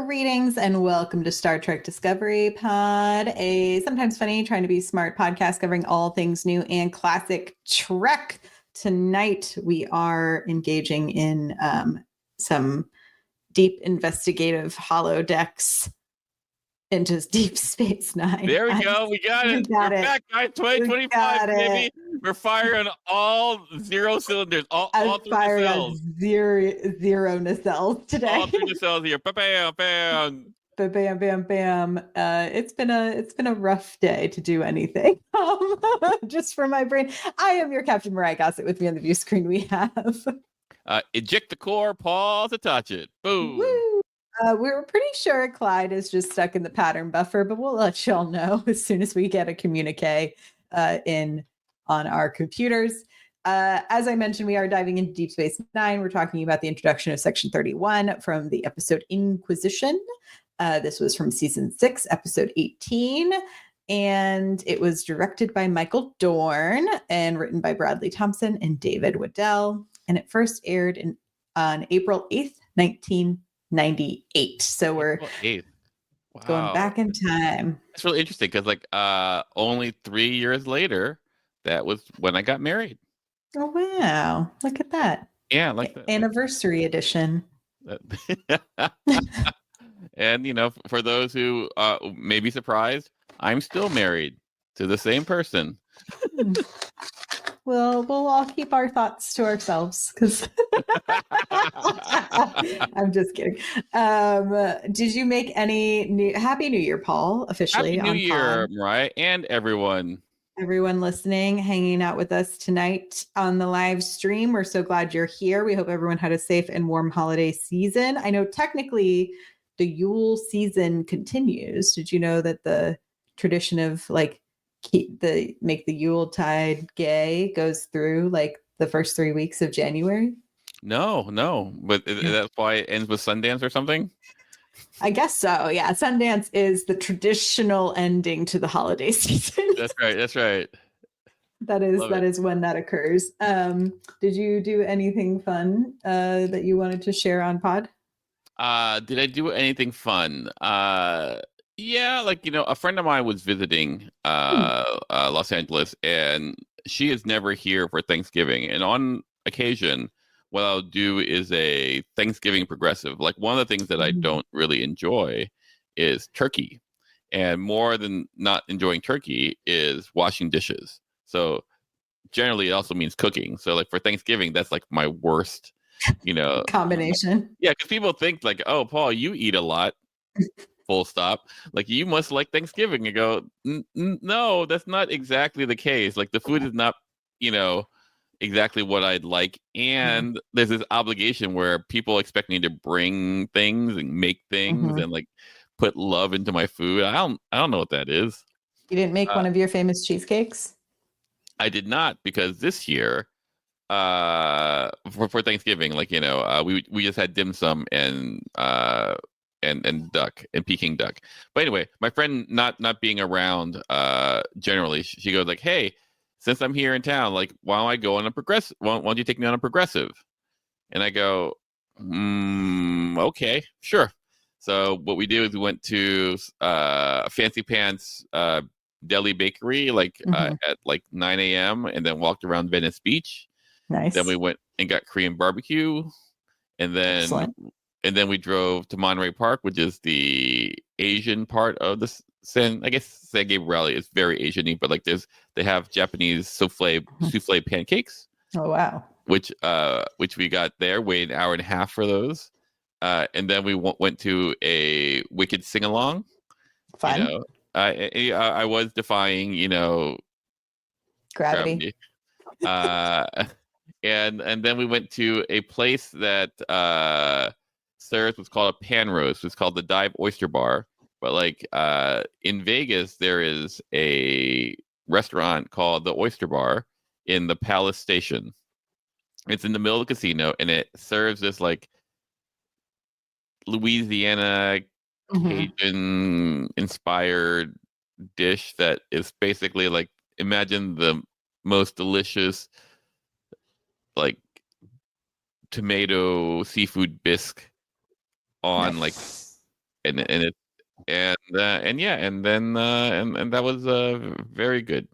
Greetings and welcome to Star Trek Discovery Pod, a sometimes funny, trying to be smart podcast covering all things new and classic Trek. Tonight, we are engaging in some deep investigative holodecks into Deep Space Nine. There we go. We got it. We're back, guys. 2025, baby. We're firing all zero cylinders. All through the cells. Zero nacelles today. All through the cells here. Bam, bam. Bam, bam, bam. It's been a rough day to do anything. Just for my brain. I am your Captain Mariah Gossett. With me on the view screen we have eject the core, pause to touch it. Boom. Woo. We were pretty sure Clyde is just stuck in the pattern buffer, but we'll let y'all know as soon as we get a communique in on our computers. As I mentioned, we are diving into Deep Space Nine. We're talking about the introduction of Section 31 from the episode Inquisition. This was from season 6, episode 18, and it was directed by Michael Dorn and written by Bradley Thompson and David Waddell. And it first aired on April 8th, 1998. So we're going back in time. It's really interesting because only 3 years later, that was when I got married. Oh, wow. Look at that. Yeah, like that. Anniversary edition. And, for those who may be surprised, I'm still married to the same person. Well, we'll all keep our thoughts to ourselves because I'm just kidding. Did you make any Happy New Year, Paul, officially? Happy New Year, Mariah, and everyone listening, hanging out with us tonight on the live stream. We're so glad you're here. We hope everyone had a safe and warm holiday season. I know technically the Yule season continues. Did you know that the tradition of make the Yuletide gay goes through the first 3 weeks of January? No, but that's why it ends with Sundance or something? I guess so. Yeah, Sundance is the traditional ending to the holiday season. That's right. That is when that occurs. Did you do anything fun that you wanted to share on pod? Did I do anything fun? Yeah, a friend of mine was visiting Los Angeles, and she is never here for Thanksgiving. And on occasion, what I'll do is a Thanksgiving progressive. One of the things that I don't really enjoy is turkey. And more than not enjoying turkey is washing dishes. So generally it also means cooking. So for Thanksgiving, that's my worst, combination. Yeah, because people think oh, Paul, you eat a lot. Full stop. You must like Thanksgiving. You go, no, that's not exactly the case. The food is not, exactly what I'd like. And there's this obligation where people expect me to bring things and make things and put love into my food. I don't know what that is. You didn't make one of your famous cheesecakes? I did not, because this year, for Thanksgiving, we just had dim sum and duck and Peking duck. But anyway, my friend not being around generally, she goes hey, since I'm here in town, why don't I go on a progressive? Why don't you take me on a progressive? And I go, okay, sure. So what we did is we went to Fancy Pants Deli Bakery at 9 a.m. and then walked around Venice Beach. Nice. Then we went and got Korean barbecue, and then Excellent. And then we drove to Monterey Park, which is the Asian part of the San Gabriel. It's very Asian-y, but they have Japanese souffle pancakes. Oh wow! Which we got there. Waited an hour and a half for those, and then we went to a Wicked sing along. Fun. I was defying gravity. And then we went to a place that serves what's called a pan roast. It's called the Dive Oyster Bar. But in Vegas, there is a restaurant called the Oyster Bar in the Palace Station. It's in the middle of the casino, and it serves this Louisiana Cajun inspired dish that is basically imagine the most delicious tomato seafood bisque on and it and yeah, and then and that was very good.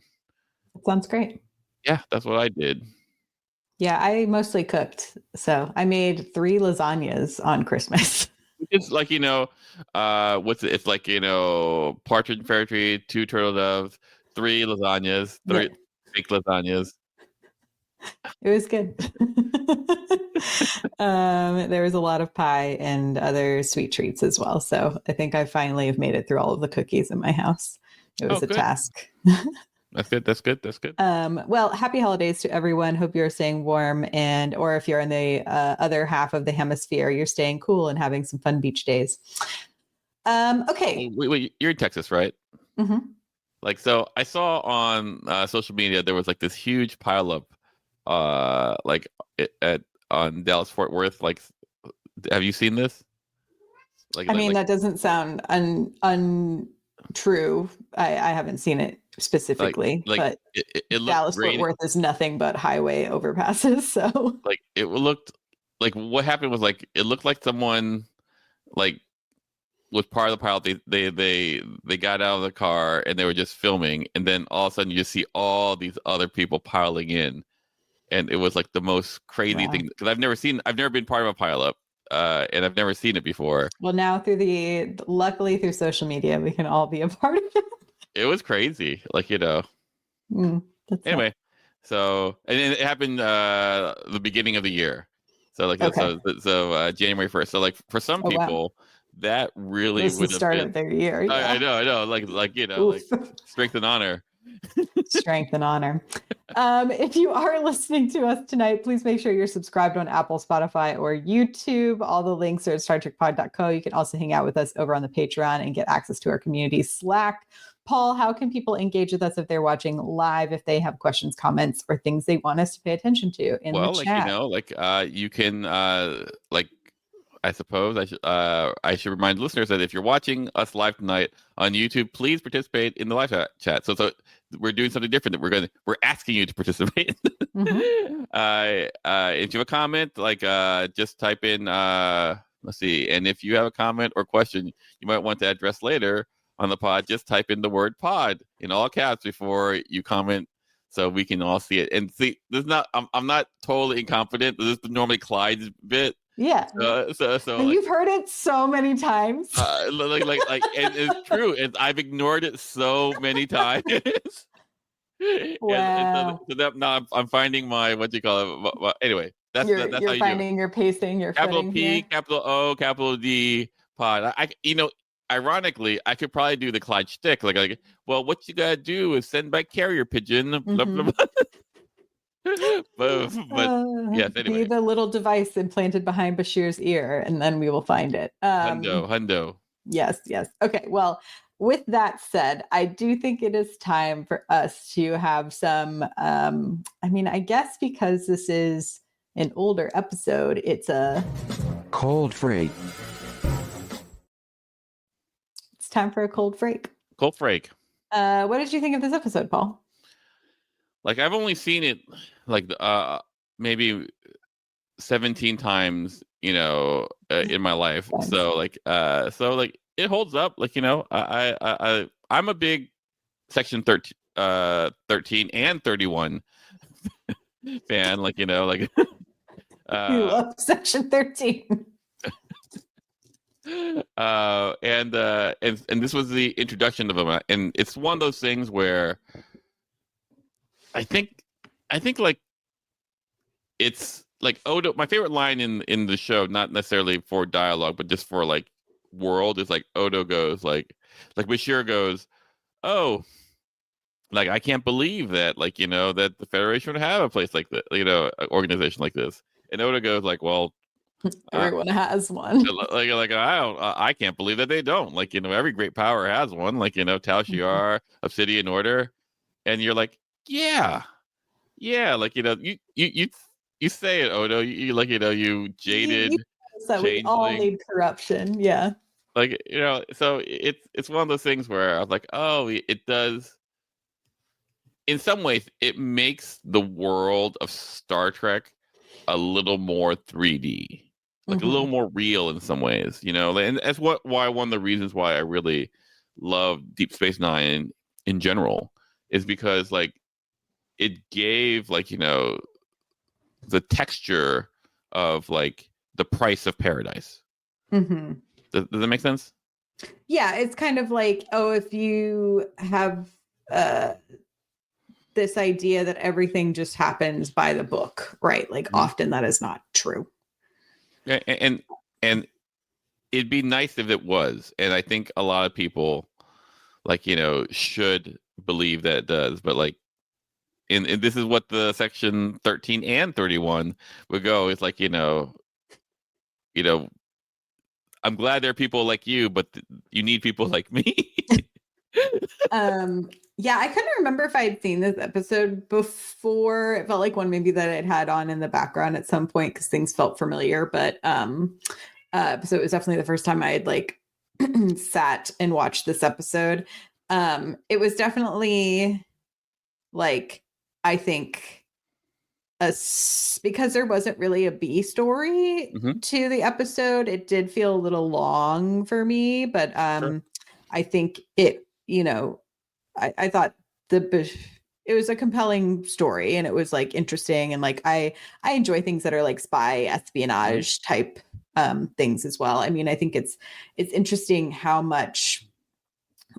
That sounds great. Yeah, that's what I did. Yeah, I mostly cooked. So I made 3 lasagnas on Christmas. It's like what's it? It's like partridge in fairy tree, 2 turtle doves, 3 lasagnas, Yeah, 3 fake lasagnas. it was good. There was a lot of pie and other sweet treats as well. So I think I finally have made it through all of the cookies in my house. It Oh, was a good. task. That's good. That's good. That's good. Well, happy holidays to everyone. Hope you're staying warm, and or if you're in the other half of the hemisphere, you're staying cool and having some fun beach days. Okay. Wait, you're in Texas, right? Mhm. Like, so I saw on social media there was like this huge pileup, like at on Dallas Fort Worth. Like, have you seen this? Like, I like, mean, like, that doesn't sound untrue. I haven't seen it like, specifically, like but it looked Dallas Fort great. Worth is nothing but highway overpasses. So Like, it looked like what happened was like it looked like someone like was part of the pilot. They got out of the car and they were just filming, and then all of a sudden you just see all these other people piling in, and it was like the most crazy wow. thing because I've never been part of a pileup, and I've never seen it before. Well, now luckily through social media, we can all be a part of it. It was crazy, like Mm, that's not Anyway, so and it happened the beginning of the year, so like okay. January 1st. So like for some Oh wow, people, that it really was the would have start been. of their year. I Yeah. know, like Oof. like strength and honor. Strength and honor. If you are listening to us tonight, please make sure you're subscribed on Apple, Spotify, or YouTube. All the links are at StarTrekPod.co. You can also hang out with us over on the Patreon and get access to our community Slack. Paul, how can people engage with us if they're watching live, if they have questions, comments, or things they want us to pay attention to in the Well, like chat? you can like I suppose I should remind listeners that if you're watching us live tonight on YouTube, please participate in the live chat. So we're doing something different. That we're asking you to participate. Mm-hmm. If you have a comment, like just type in let's see, and if you have a comment or question you might want to address later on the pod, just type in the word pod in all caps before you comment so we can all see it. And see, this is not I'm not totally incompetent. This is normally Clyde's bit. Yeah. So And like you've heard it so many times. and it's true. And I've ignored it so many times. Wow. So that now I'm finding my what do you call it? Anyway, that's how You're you do it. finding your pacing, your Capital footing P, here. capital O, capital D pod. Ironically, I could probably do the Clyde shtick. Well, what you gotta do is send by carrier pigeon. Blah blah Mm-hmm. blah. But yes. Be Anyway, the little device implanted behind Bashir's ear, and then we will find it. hundo. Yes, yes. Okay. Well, with that said, I do think it is time for us to have some. I mean, I guess because this is an older episode, it's Cold Freight. It's time for a cold freak. Cold Frake. What did you think of this episode, Paul? Like I've only seen it like maybe 17 times, in my life. So like it holds up. Like I'm a big Section 13 and 31 fan. Like like You love Section 13. and this was the introduction of them, and it's one of those things where I think like it's like Odo. My favorite line in the show, not necessarily for dialogue, but just for like world, is like Odo goes like Bashir goes, oh, like I can't believe that that the Federation would have a place like this, an organization like this. And Odo goes like, well, Everyone has one. I can't believe that they don't. Like every great power has one. Like Tal Shiar, Obsidian Order, and you're like, yeah, like you say it, Odo. You jaded. So we all need corruption. Yeah. Like so it's one of those things where I was like, oh, it does. In some ways, it makes the world of Star Trek a little more 3D. like a little more real in some ways, you know. And that's why one of the reasons why I really love Deep Space Nine in general is because like it gave like, you know, the texture of like the price of paradise. Mm-hmm. Does that make sense? Yeah, it's kind of like, oh, if you have this idea that everything just happens by the book, right? Like often that is not true. Yeah, and it'd be nice if it was. And I think a lot of people like, you know, should believe that it does, but like and this is what the section 13 and 31 would go. It's like, you know, I'm glad there are people like you, but you need people like me. Yeah, I couldn't remember if I had seen this episode before. It felt like one maybe that I'd had on in the background at some point because things felt familiar. But so it was definitely the first time I had like sat and watched this episode. It was definitely like, I think because there wasn't really a B story to the episode, it did feel a little long for me, but Sure. I think it, you know, I thought it was a compelling story and it was like interesting, and like I enjoy things that are like spy espionage type things as well. I mean, I think it's interesting how much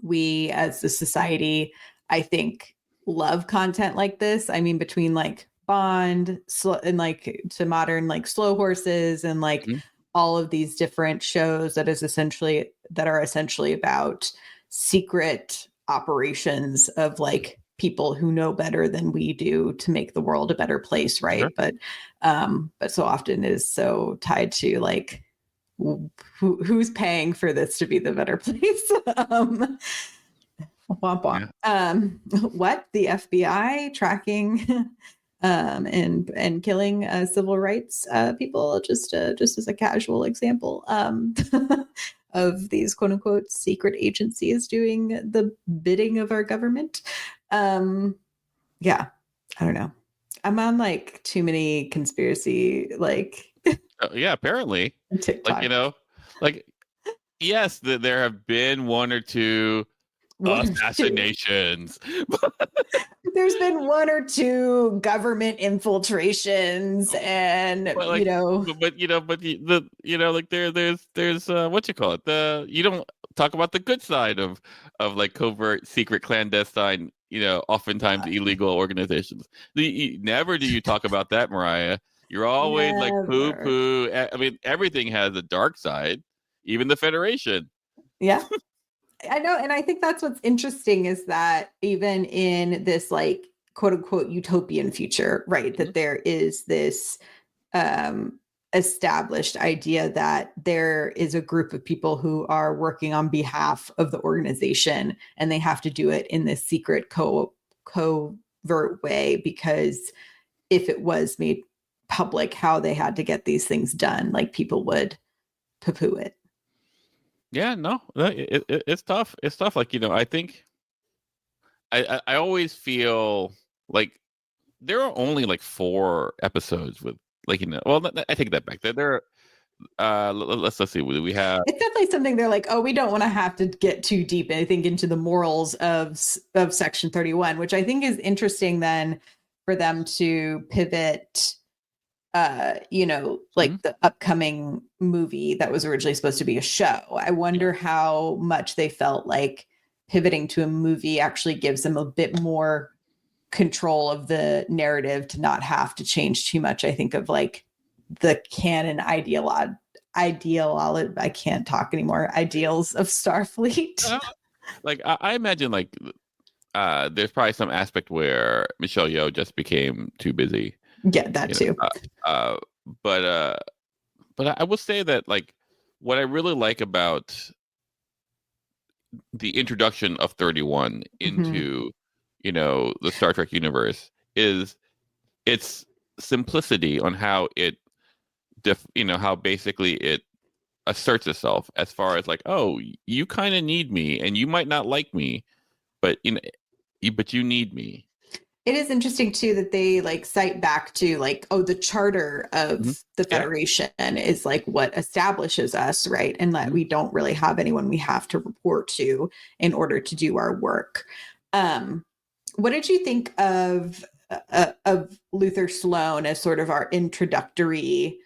we as a society, I think, love content like this. I mean, between like Bond and like to modern like Slow Horses and like all of these different shows that are essentially about secret operations of like people who know better than we do to make the world a better place, right? Sure. But so often is so tied to like who's paying for this to be the better place. Womp womp. Yeah. What the FBI tracking and killing civil rights people, just as a casual example of these quote unquote secret agencies doing the bidding of our government. Yeah, I don't know. I'm on like too many conspiracy like Yeah, apparently. TikTok. Like, you know, like yes, there have been one or two assassinations. There's been one or two government infiltrations, and like, you know, like there's what you call it, you don't talk about the good side of like covert, secret, clandestine, you know, oftentimes illegal organizations. Never do you talk about that, Mariah. You're always like poo. I mean, everything has a dark side, even the Federation. Yeah. I know. And I think that's what's interesting is that even in this like quote unquote utopian future, right, that there is this established idea that there is a group of people who are working on behalf of the organization, and they have to do it in this secret covert way, because if it was made public how they had to get these things done, like people would poo-poo it. Yeah, no, it's tough. It's tough. Like, you know, I think I always feel like there are only like 4 episodes with like, you know, well, I take that back. There let's see. We have. It's definitely something they're like, oh, we don't want to have to get too deep, I think, into the morals of Section 31, which I think is interesting then for them to pivot. You know, like the upcoming movie that was originally supposed to be a show. I wonder how much they felt like pivoting to a movie actually gives them a bit more control of the narrative to not have to change too much. I think of like the canon I can't talk anymore. Ideals of Starfleet. Like I imagine like there's probably some aspect where Michelle Yeoh just became too busy. Yeah, that too. But I will say that like what I really like about the introduction of 31 into you know, the Star Trek universe is its simplicity on how it how basically it asserts itself as far as like, oh, you kind of need me and you might not like me, but but you need me. It is interesting too that they like cite back to like, oh, the charter Hmm. of the Yeah. Federation is like what establishes us, right? And that Mhm. we don't really have anyone we have to report to in order to do our work. Um, what did you think of Luther Sloan as sort of our introductory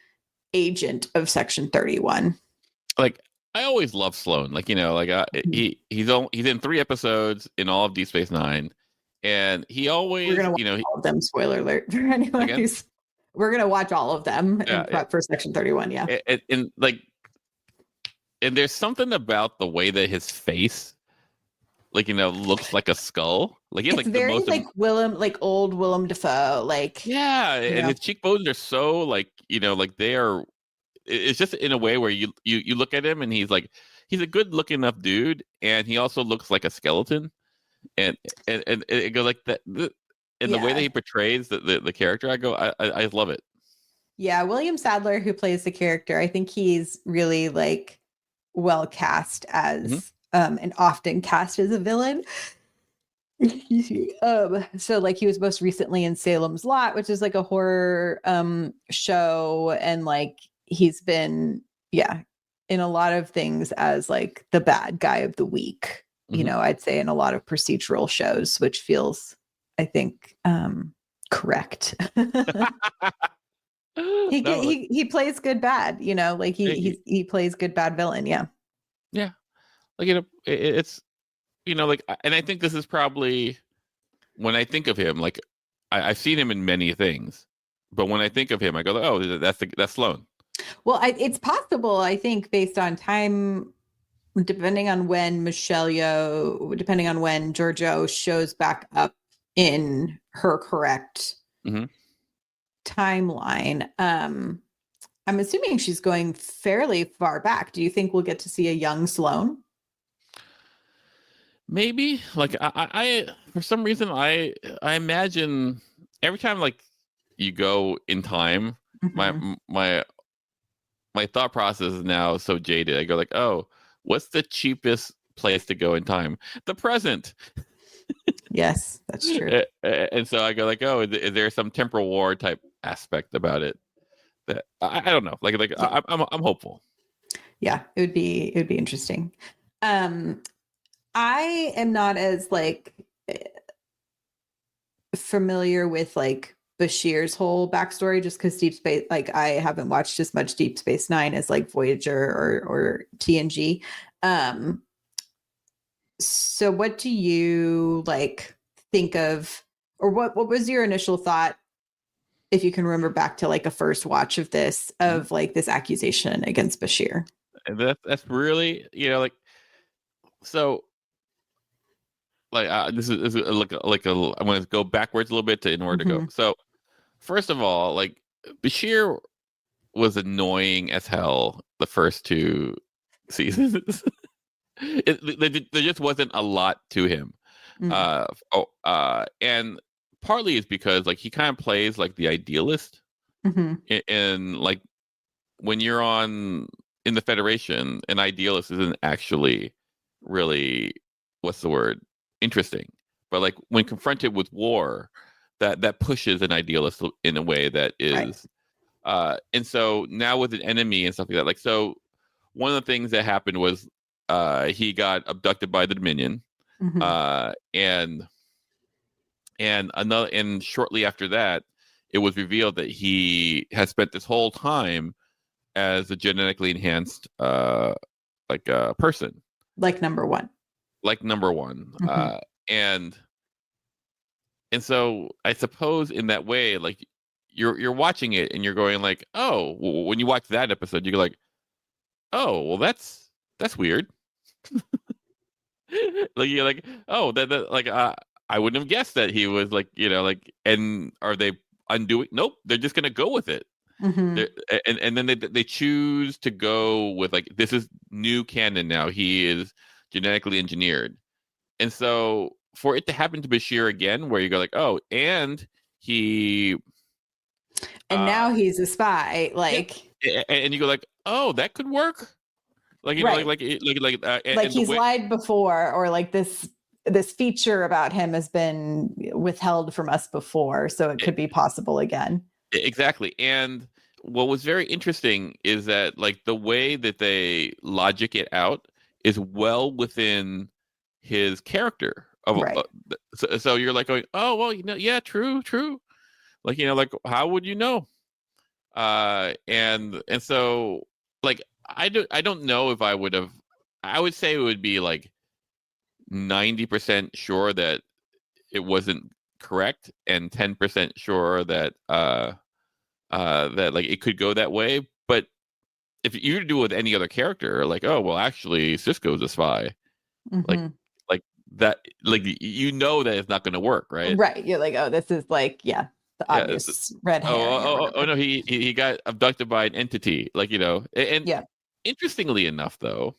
agent of Section 31? Like I always love Sloan. Like like Mhm. he's in 3 episodes in all of Deep Space Nine, and he We're always gonna watch all of them. Spoiler alert for anyone again who's. We're gonna watch all of them yeah and yeah prep for Section 31. Yeah. and like and there's something about the way that his face looks like a skull. Like he has It's like the very most like Willem, like old Willem Dafoe, like yeah, you and know. his cheekbones are so like like they are. It's just in a way where you look at him and he's a good looking enough dude, and he also looks like a skeleton, and and it goes like that. And the way that Yeah, he portrays the character, I love it. yeah. William Sadler, who plays the character, I think he's really like well cast Hmm. as and often cast as a villain. Excuse me. So like he was most recently in Salem's Lot, which is like a horror show, and like he's been, yeah, in a lot of things as like the bad guy of the week, Hmm. I'd say in a lot of procedural shows, which feels, I think, correct. No, like He plays good bad, like he plays good bad villain, yeah. yeah, like it's and I think this is probably when I think of him, like I've seen him in many things, but when I think of him, I go, oh, that's Sloan. Well, it's possible, I think, based on time, depending on when depending on when Giorgio shows back up in her correct Hmm. timeline. I'm assuming she's going fairly far back. Do you think we'll get to see a young Sloane? Maybe like for some reason I imagine every time like you go in time, my Mhm. my my thought process is now so jaded. I go like, oh, what's the cheapest place to go in time? The present. Yes, that's true. And so I go like, oh, is there some temporal war type aspect about it? That I don't know. Like Yeah, I'm hopeful. yeah, it would be interesting. Um, I am not as like familiar with like Bashir's whole backstory just because Deep Space, like I haven't watched as much Deep Space Nine as like Voyager or TNG. Um, so what do you like think of, or what was your initial thought, if you can remember back to like a first watch of this, Mhm. of like this accusation against Bashir? And that's really like so like this is I'm going to go backwards a little bit to in order to go. Hmm. So first of all, like Bashir was annoying as hell the first 2 seasons. There just wasn't a lot to him. Mm. And partly is because like he kind of plays like the idealist, Hmm. and like when you're on in the Federation, an idealist isn't actually really what's the word interesting, but like when confronted with war, that pushes an idealist in a way that Right. is and so now with an enemy and stuff like that, like so one of the things that happened was he got abducted by the Dominion, Hmm. and and shortly after that it was revealed that he has spent this whole time as a genetically enhanced person, Like number one. like number one, Hmm. and so I suppose in that way, like you're watching it and you're going like, oh, when you watch that episode you go like, oh well, that's weird. Like you're like, oh, that like I wouldn't have guessed that he was like, like, and are they undoing? Nope, they're just gonna go with it. Hmm. They're, and then they choose to go with like, this is new canon now. He is genetically engineered, and so for it to happen to Bashir again, where you go like, oh, and he, And uh, now he's a spy, yeah, like, and you go like, oh, that could work. Like right. like Like and the he's way lied before, or like this this feature about him has been withheld from us before, so it could be possible again. Exactly. And what was very interesting is that like the way that they logic it out is well within his character of Right. so you're like going, oh well, yeah, true, like like how would you know? And so like I don't know if I would have. I would say it would be like 90% sure that it wasn't correct and 10% sure that that like it could go that way. But if you do it with any other character, like, oh well, actually Cisco's a spy, like Mhm. like that, like that it's not going to work, right? Right. You're like, oh, this is like, yeah, the Yeah. obvious red Oh, herring or oh, whatever. no, he got abducted by an entity, like and Yeah. interestingly enough, though,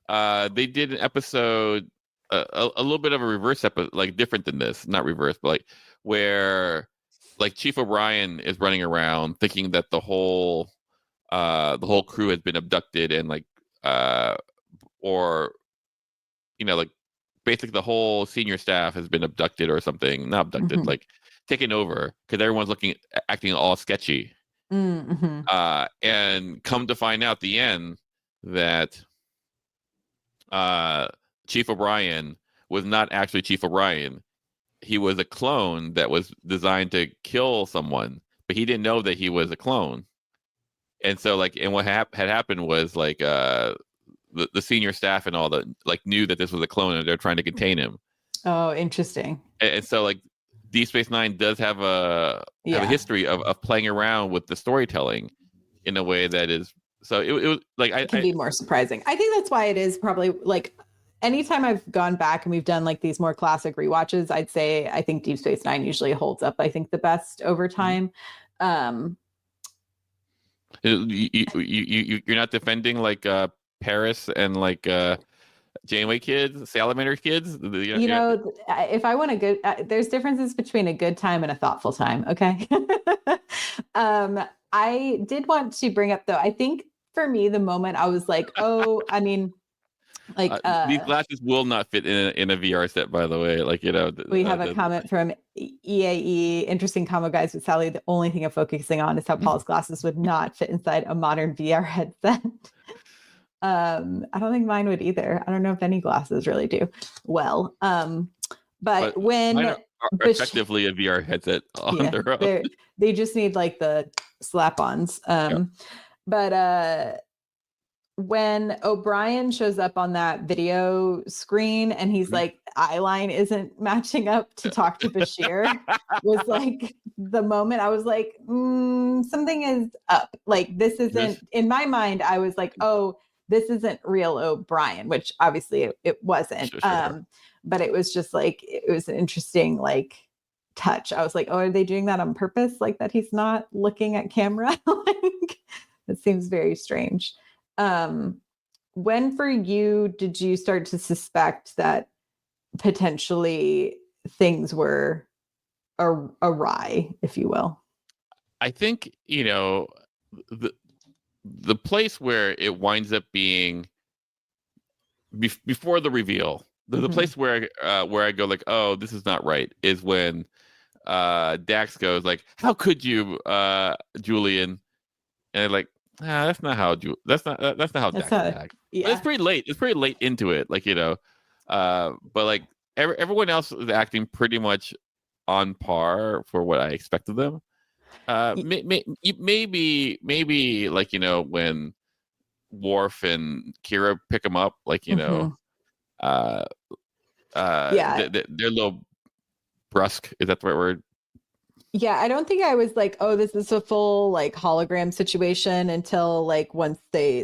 they did an episode, a little bit of a reverse episode, like different than this, not reverse, but like where like Chief O'Brien is running around thinking that the whole crew has been abducted and like or like basically the whole senior staff has been abducted or something, not abducted, Mhm. like taken over because everyone's acting all sketchy. Mhm. And come to find out at the end that Chief O'Brien was not actually Chief O'Brien. He was a clone that was designed to kill someone, but he didn't know that he was a clone. And so like, and what had happened was like the senior staff and all that like knew that this was a clone and they're trying to contain him. Oh, interesting. And so like Deep Space Nine does have a Yeah. history of playing around with the storytelling in a way that is so it was like It can be more surprising. I think that's why it is probably like anytime I've gone back and we've done like these more classic rewatches, I'd say I think Deep Space Nine usually holds up, I think, the best over time. You're not defending like Paris and like Janeway kids, Salamander kids. If I want a good, there's differences between a good time and a thoughtful time. Okay. I did want to bring up though, I think for me, the moment I was like, oh, I mean, like, these glasses will not fit in a VR set, by the way. Like we have a comment from EAE, interesting combo guys with Sally. The only thing I'm focusing on is how Paul's glasses would not fit inside a modern VR headset. I don't think mine would either. I don't know if any glasses really do well. But when mine are effectively a VR headset on their own. They just need like the slap-ons. But when O'Brien shows up on that video screen and he's like, eye line isn't matching up to talk to Bashir, was like the moment I was like, something is up. Like this isn't, in my mind, I was like, oh, this isn't real O'Brien, which obviously it wasn't. Sure. But it was just like, it was an interesting like touch. I was like, oh, are they doing that on purpose? Like that he's not looking at camera? Like it seems very strange. When for you did you start to suspect that potentially things were awry, if you will? I think the place where it winds up being before the reveal, the place where I go like, oh, this is not right, is when Dax goes like, how could you, Julian? And like, that's not how that's not how Dax acts. Yeah. But it's pretty late. It's pretty late into it, like but like everyone else is acting pretty much on par for what I expected them. Maybe like when Worf and Kira pick him up, like they're a little brusque. Is that the right word? Yeah, I don't think I was like, oh, this is a full like hologram situation until like once they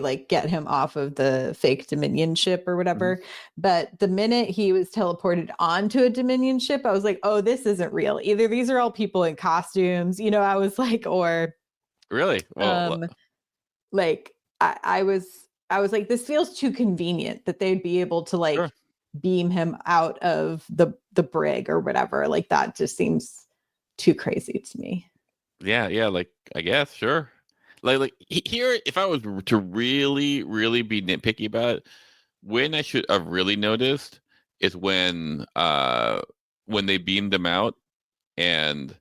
like get him off of the fake Dominion ship or whatever. But the minute he was teleported onto a Dominion ship, I was like, oh, this isn't real. Either these are all people in costumes, I was like, or really, well, like I was like, this feels too convenient that they'd be able to like beam him out of the brig or whatever. Like that just seems too crazy to me. Yeah, like I guess, sure. Like here, if I was to really, really be nitpicky about it, when I should have really noticed is when they beamed them out and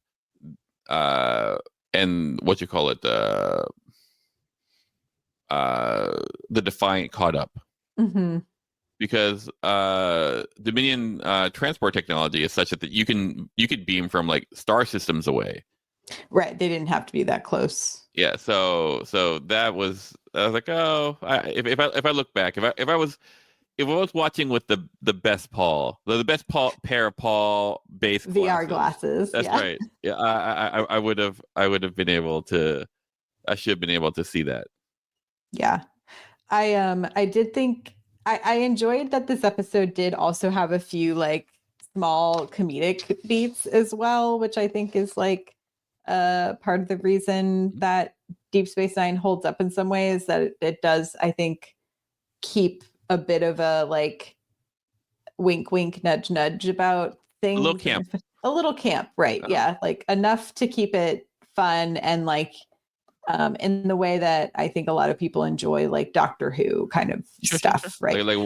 what you call it, the Defiant caught up. Mm-hmm. Because Dominion transport technology is such that you could beam from like star systems away. Right. They didn't have to be that close. Yeah. So I was like, oh, if I look back, if I was watching with the best pair of Paul base VR glasses. That's yeah. right. Yeah. I would have been able to. I should have been able to see that. Yeah. I did think I enjoyed that this episode did also have a few like small comedic beats as well, which I think is like part of the reason that Deep Space Nine holds up in some ways, that it does, I think, keep a bit of a like wink wink nudge nudge about things. A little camp. Right. Yeah. Like enough to keep it fun and like in the way that I think a lot of people enjoy like Doctor Who kind of stuff, right? Like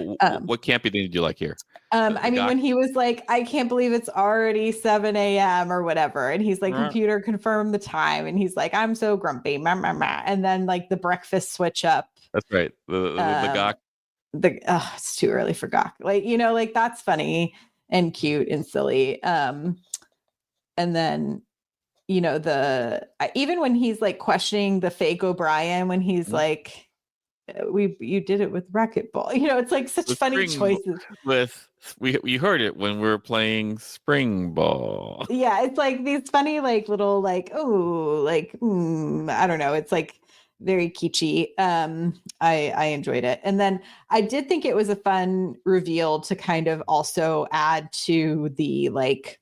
what campy thing did you like here? I mean, when he was like, I can't believe it's already 7 a.m. or whatever. And he's like, computer, confirm the time. And he's like, I'm so grumpy. And then like the breakfast switch up. That's right. The Gok. It's too early for Gok. Like, you know, like that's funny and cute and silly. And then, you know, even when he's like questioning the fake O'Brien, when he's like, you did it with racquetball, you know, it's like such funny choices. We heard it when we were playing spring ball. Yeah, it's like these funny like little like I don't know, it's like very kitschy. I enjoyed it, and then I did think it was a fun reveal to kind of also add to the like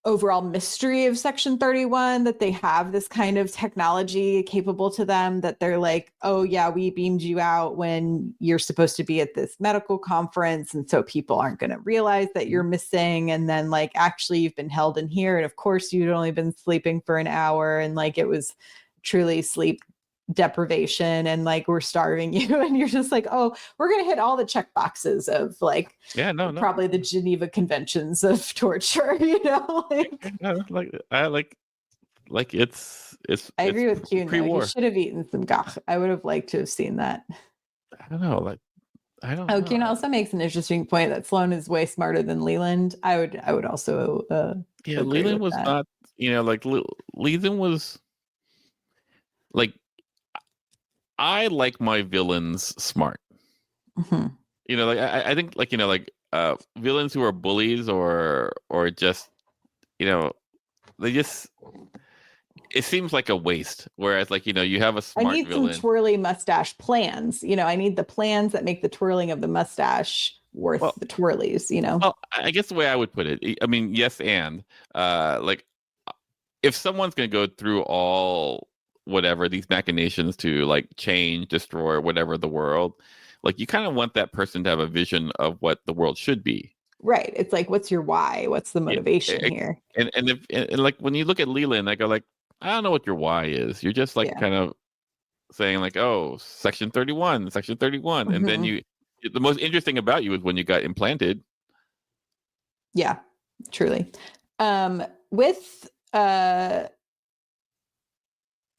overall mystery of Section 31, that they have this kind of technology capable to them, that they're like, oh yeah, we beamed you out when you're supposed to be at this medical conference, and so people aren't going to realize that you're missing, and then like actually you've been held in here, and of course you'd only been sleeping for an hour, and like it was truly sleep deprivation, and like we're starving you, and you're just like, oh, we're gonna hit all the check boxes of like probably the Geneva Conventions of torture, you know, like it's I agree with Kuhn. Pre-war. You should have eaten some gach. I would have liked to have seen that. I don't know. Kuhn also makes an interesting point that Sloane is way smarter than Leland. I would also Leland was that. not, you know, like Leland was like, I like my villains smart. Mm-hmm. You know, like I think, like, you know, like villains who are bullies or just, you know, they just, it seems like a waste. Whereas, like, you know, you have a smart villain. I need some twirly mustache plans. You know, I need the plans that make the twirling of the mustache worth the twirlies. You know. Well, I guess the way I would put it, I mean, yes, and like, if someone's going to go through all whatever these machinations to like change, destroy, whatever the world, like you kind of want that person to have a vision of what the world should be. Right. It's like, what's your why? What's the motivation here? And like when you look at Leland, I go like, I don't know what your why is. You're just like kind of saying like, oh, Section 31, Section 31, and then the most interesting about you is when you got implanted. Yeah, truly. With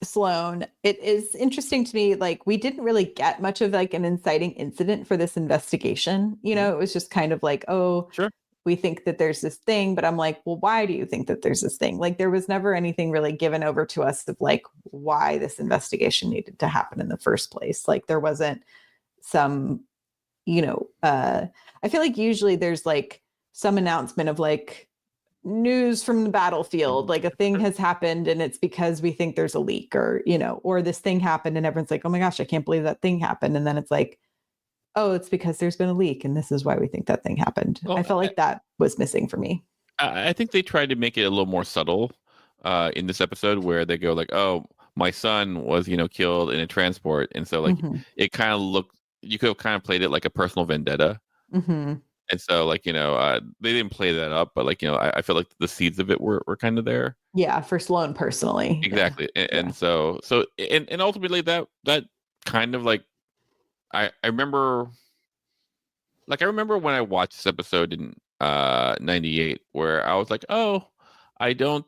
Sloane, it is interesting to me, like we didn't really get much of like an inciting incident for this investigation. You know, it was just kind of like, oh, sure, we think that there's this thing, but I'm like, well, why do you think that there's this thing? Like there was never anything really given over to us of like why this investigation needed to happen in the first place. Like there wasn't some, you know, I feel like usually there's like some announcement of like news from the battlefield, like a thing has happened and it's because we think there's a leak, or, you know, or this thing happened and everyone's like, oh my gosh, I can't believe that thing happened. And then it's like, oh, it's because there's been a leak and this is why we think that thing happened. Well, I felt like that was missing for me. I think they tried to make it a little more subtle in this episode, where they go like, oh, my son was, you know, killed in a transport. And so like it kind of looked, you could have kind of played it like a personal vendetta. And so, like, you know, they didn't play that up, but like, you know, I feel like the seeds of it were kind of there. Yeah, for Sloane personally. Exactly. And so ultimately that kind of like I remember, like, I remember when I watched this episode in '98, where I was like, oh, I don't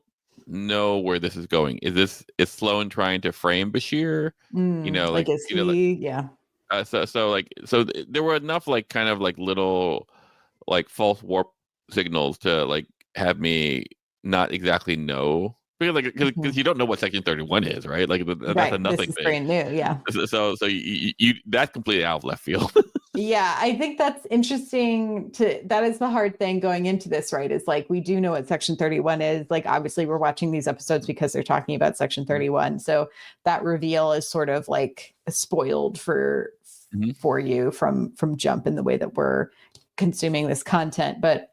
know where this is going. Is Sloan trying to frame Bashir? Like, is he? Yeah. There were enough like kind of like little like false warp signals to like have me not exactly know, because like because you don't know what Section 31 is, right? Like that's Right. a This nothing is thing. brand new. Yeah. So you that's completely out of left field. Yeah, I think that's interesting that is the hard thing going into this, right? Is like we do know what Section 31 is. Like obviously we're watching these episodes because they're talking about Section 31. So that reveal is sort of like spoiled for Mhm. for you from jump in the way that we're consuming this content. But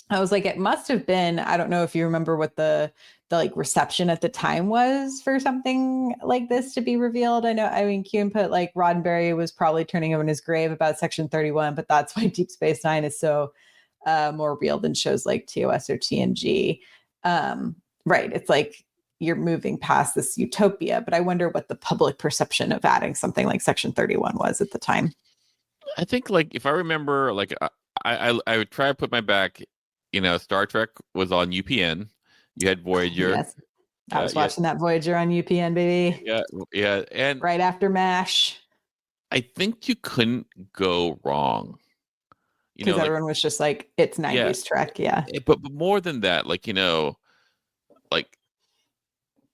I was like, it must have been, I don't know if you remember what the like reception at the time was for something like this to be revealed. I mean, Kuhn put like Roddenberry was probably turning over in his grave about Section 31, but that's why Deep Space Nine is so more real than shows like TOS or TNG. Right. It's like you're moving past this utopia, but I wonder what the public perception of adding something like Section 31 was at the time. I think like if I remember, like I would try to put my back. Star Trek was on UPN. You had Voyager. Yes. I was watching that Voyager on UPN, baby. Yeah, and right after MASH. I think you couldn't go wrong. Because everyone was just like, it's 90s Trek, yeah. But more than that, like like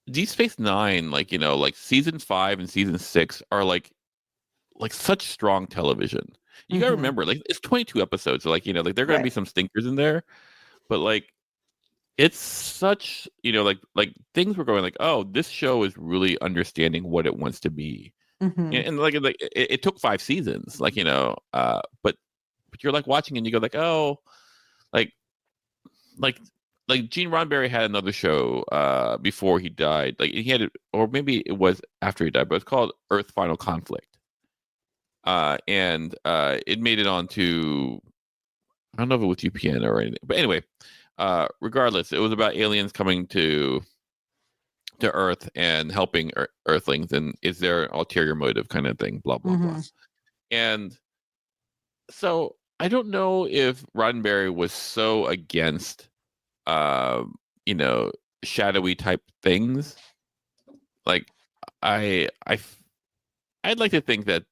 Deep Space Nine, like like season 5 and season 6 are like such strong television. You gotta remember, like it's 22 episodes, so like like there are gonna be some stinkers in there, but like it's such like things were going like, oh, this show is really understanding what it wants to be, and like it took 5 seasons, like but you're like watching and you go like, oh, like Gene Roddenberry had another show before he died, like he had it, or maybe it was after he died, but it's called Earth Final Conflict. And it made it onto, I don't know if it was UPN or anything, but anyway, regardless, it was about aliens coming to Earth and helping Earthlings, and is there an ulterior motive kind of thing, blah blah blah. And so I don't know if Roddenberry was so against, shadowy type things. Like I'd like to think that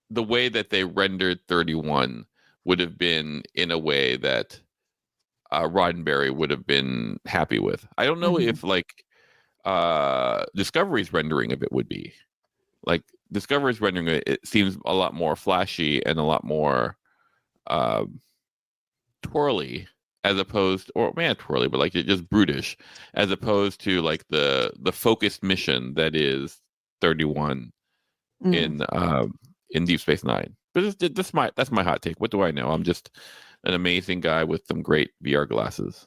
the way that they rendered 31 would have been in a way that Roddenberry would have been happy with. I don't know if like Discovery's rendering of it would be. Like Discovery's rendering it seems a lot more flashy and a lot more twirly, as opposed, or twirly, but like just brutish, as opposed to like the focused mission that is 31 in Deep Space Nine. But that's my hot take. What do I know? I'm just an amazing guy with some great VR glasses.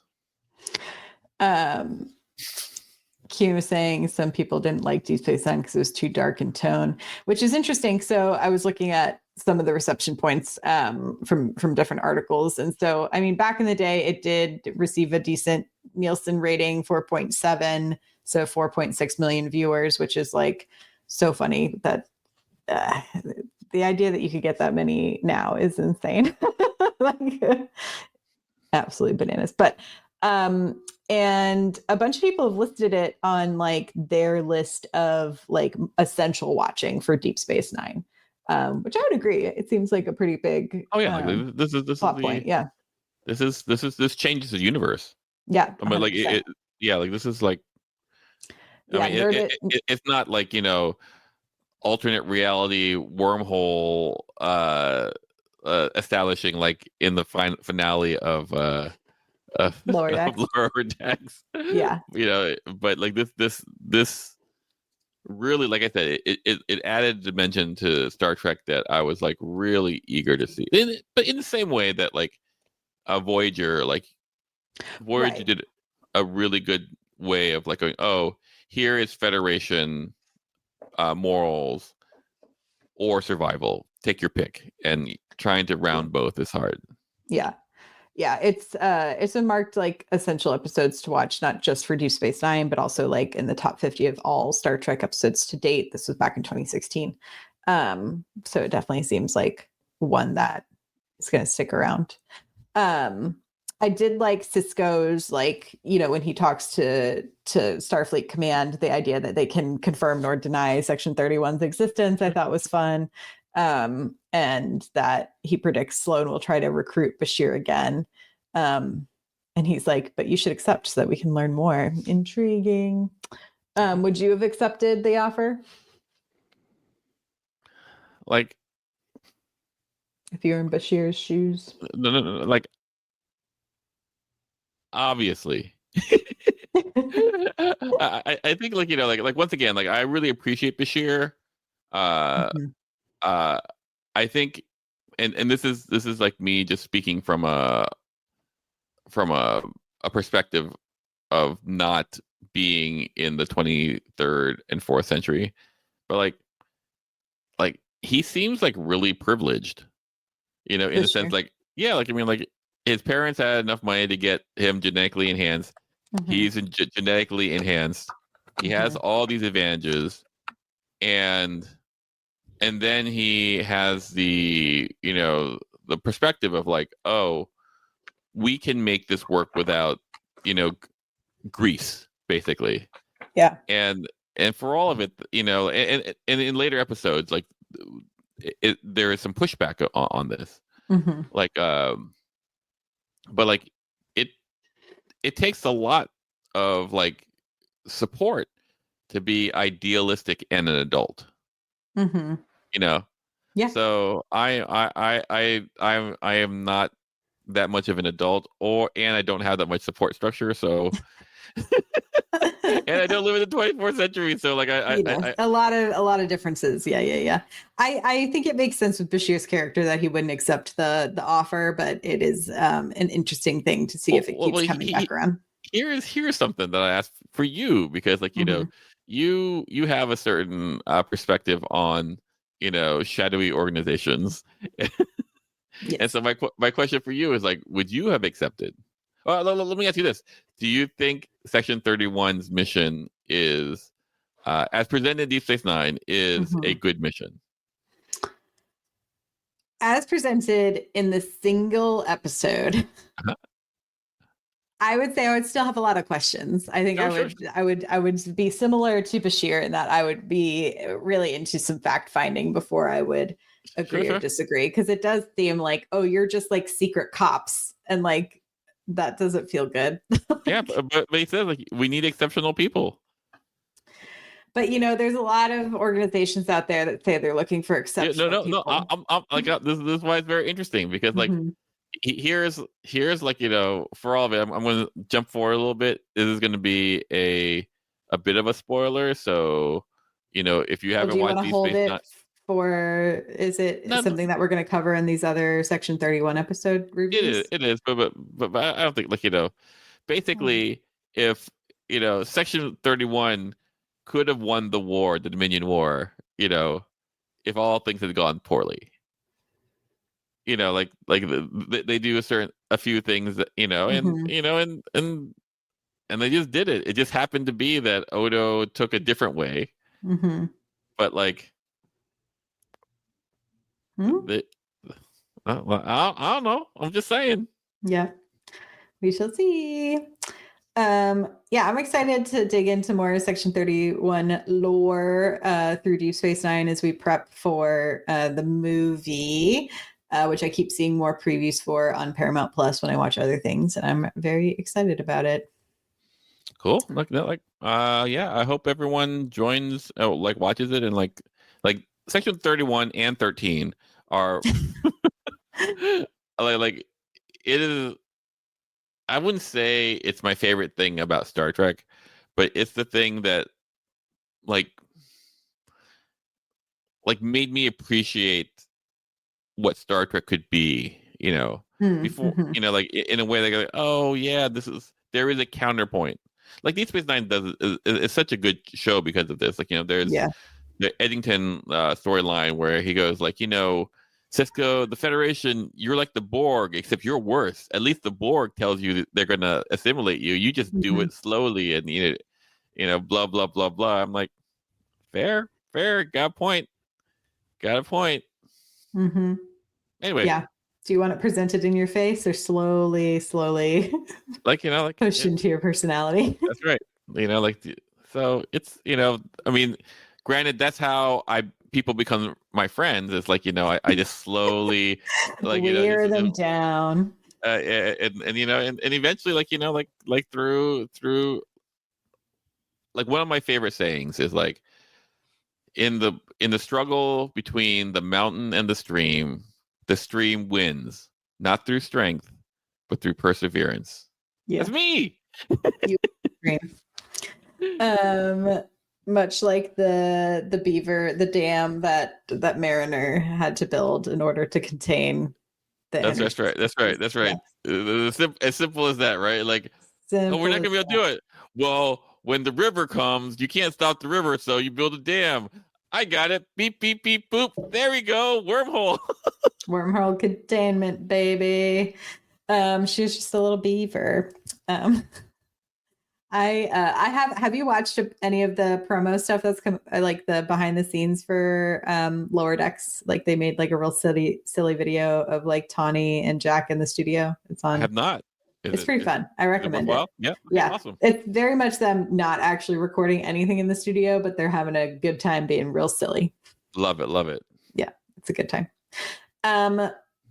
Q was saying some people didn't like Deep Space Nine because it was too dark in tone, which is interesting. So I was looking at some of the reception points from different articles, and so I mean, back in the day, it did receive a decent Nielsen rating, 4.7, so 4.6 million viewers, which is like so funny that the idea that you could get that many now is insane. Like, absolutely bananas. But and a bunch of people have listed it on like their list of like essential watching for Deep Space Nine, which I would agree. It seems like a pretty big Like, this plot point. Yeah, this changes the universe. Yeah, I mean, like like this is like, I mean, it's not like alternate reality wormhole establishing like in the finale of Lower Decks. Lower Decks. Yeah. But like this really, like I said, it added dimension to Star Trek that I was like really eager to see. But in the same way that like Voyager did a really good way of like going, oh, here is Federation morals or survival, take your pick, and trying to round both is hard. Yeah it's been marked like essential episodes to watch, not just for Deep Space Nine, but also like in the top 50 of all Star Trek episodes to date. This was back in 2016. So it definitely seems like one that is going to stick around. I did like Cisco's, like, when he talks to Starfleet Command, the idea that they can confirm nor deny Section 31's existence, I thought was fun. And that he predicts Sloan will try to recruit Bashir again. And he's like, but you should accept so that we can learn more. Intriguing. Would you have accepted the offer? Like, if you were in Bashir's shoes? no, like, obviously. I think, like, like once again, like, I really appreciate Bashir. I think, and this is like me just speaking from a perspective of not being in the 23rd and 4th century, but like he seems like really privileged, in a sense, like, yeah, like, I mean, like, his parents had enough money to get him genetically enhanced. He's genetically enhanced. He has all these advantages, and then he has the the perspective of like, oh, we can make this work without grease, basically. Yeah. And for all of it, and in later episodes, like, there is some pushback on this. Like, but like, it takes a lot of like support to be idealistic and an adult. Yeah. So I am not that much of an adult, and I don't have that much support structure. So, and I don't live in the 24th century. So, like, a lot of differences. Yeah. I think it makes sense with Bashir's character that he wouldn't accept the offer, but it is an interesting thing to see if it keeps coming back around. Here's something that I asked for you, because, like, you have a certain perspective on shadowy organizations. Yes. And so my question for you is, like, would you have accepted? Well, let me ask you this: do you think Section 31's mission is, as presented in Deep Space Nine, is a good mission? As presented in the single episode, I would say I would still have a lot of questions. I think I would be similar to Bashir in that I would be really into some fact finding before I would agree or disagree, because it does seem like, oh, you're just like secret cops, and like that doesn't feel good. Yeah, but he says, like, we need exceptional people. But there's a lot of organizations out there that say they're looking for exceptional people. No. I'm like, this is why it's very interesting, because like, here's like, for all of it, I'm going to jump forward a little bit. This is going to be a bit of a spoiler, so if you haven't watched Deep Space Nine, is it something that we're going to cover in these other Section 31 episode reviews? It is, but I don't think, like, basically, if Section 31 could have won the Dominion War, if all things had gone poorly. Like they do a few things that and they just did it. It just happened to be that Odo took a different way. But like, well, I don't know. I'm just saying. Yeah, we shall see. Yeah, I'm excited to dig into more Section 31 lore through Deep Space Nine as we prep for the movie, which I keep seeing more previews for on Paramount Plus when I watch other things, and I'm very excited about it. Cool. Yeah, I hope everyone joins, watches it, and like Section 31 and 13 are like it is. I wouldn't say it's my favorite thing about Star Trek, but it's the thing that like made me appreciate what Star Trek could be, before, like, in a way, like, oh yeah, there is a counterpoint. Like, Deep Space Nine is such a good show because of this. Like, there's the Eddington storyline where he goes, like, Cisco, the Federation, you're like the Borg, except you're worse. At least the Borg tells you that they're going to assimilate you. You just do it slowly, and blah blah blah blah. I'm like, fair, got a point. Got a point. Mm-hmm. Anyway, Yeah. Do you want it presented in your face or slowly like like push into your personality? that's right. So it's I mean, granted, that's how people become my friends. It's like I just slowly Wear them down. and and eventually like through like one of my favorite sayings is like in the struggle between the mountain and the stream wins, not through strength, but through perseverance. Yeah. That's me. You much like the beaver, the dam that Mariner had to build in order to contain the That's right. That's right. As simple as that, right? Like, oh, we're not gonna be able to do it. Well, when the river comes, you can't stop the river, so you build a dam. I got it. Beep, beep, beep, boop. There we go. Wormhole. Wormhole containment, baby. She was just a little beaver. I have you watched any of the promo stuff that's come, like the behind the scenes for Lower Decks? Like they made like a real silly video of like Tawny and Jack in the studio. It's on. I have not. It's pretty fun. I recommend it. Yeah. Yeah. Awesome. It's very much them not actually recording anything in the studio, but they're having a good time being real silly. Love it. Yeah, it's a good time.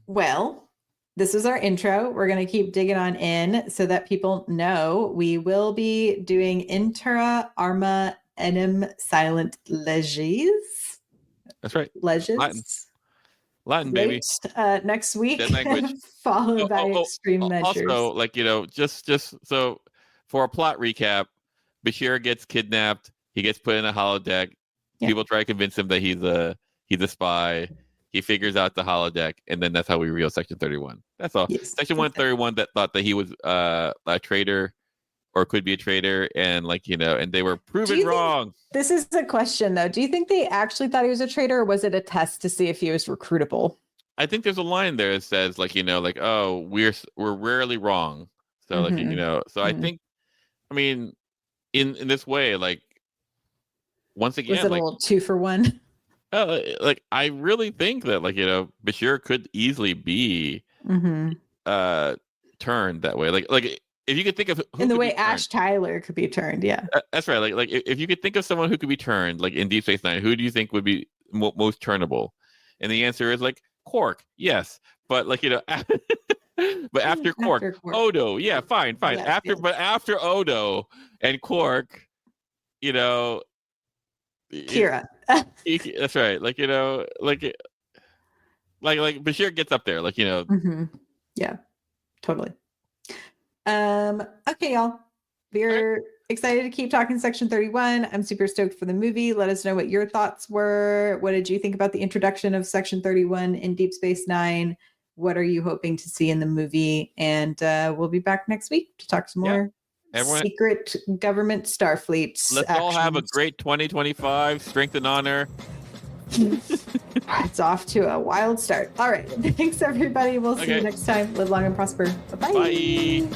Well, this is our intro. We're going to keep digging on in so that people know we will be doing Intra Arma Enim Silent Leges. That's right. Leges. Latin baby. Next week, language. followed by extreme measures. Also, like just so for a plot recap, Bashir gets kidnapped. He gets put in a holodeck. Yeah. People try to convince him that he's a spy. He figures out the holodeck, and then that's how we reveal Section 31. That's all. Yes, Section 131 that thought that he was a traitor or could be a traitor, and and they were proven wrong. This is a question though. Do you think they actually thought he was a traitor, or was it a test to see if he was recruitable? I think there's a line there that says oh, we're rarely wrong. So I think, I mean, in this way, like once again, was it a little 2-for-1? I really think that Bashir could easily be turned that way. Like if you could think of in the way Ash Tyler could be turned, yeah. That's right. Like if you could think of someone who could be turned, like in Deep Space Nine, who do you think would be most turnable? And the answer is like Quark, yes. But but after Quark, Odo, yeah, fine. Yes, But after Odo and Quark, Kira. That's right. Like Bashir gets up there. Yeah, totally. Okay, y'all. We're excited to keep talking Section 31. I'm super stoked for the movie. Let us know what your thoughts were. What did you think about the introduction of Section 31 in Deep Space Nine? What are you hoping to see in the movie? And we'll be back next week to talk some more secret government Starfleet. Let's all have a great 2025. Strength and honor. It's off to a wild start. All right. Thanks, everybody. We'll see you next time. Live long and prosper. Bye-bye. Bye.